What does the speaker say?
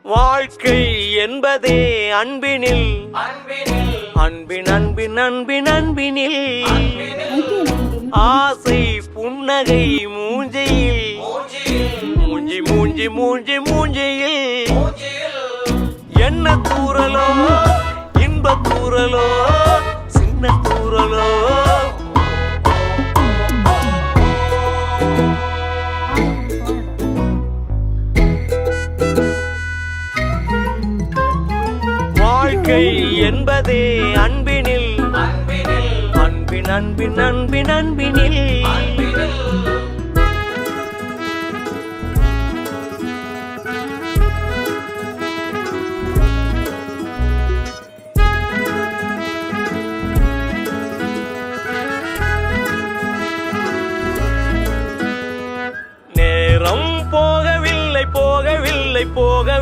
வாழ்க்கை என்பதே அன்பினில் அன்பின் அன்பின் அன்பின் அன்பினில் ஆசை புன்னகை மூஞ்சையில் மூஞ்சி மூஞ்சி மூஞ்சி மூஞ்சியில் என்ன தூரலோ இன்ப தூரலோ சின்ன தூரலோ வாழ்க்கை என்பதே அன்பினில் அன்பின் அன்பின் அன்பின் அன்பினில் நேரம் போகவில்லை போகவில்லை போகவில்லை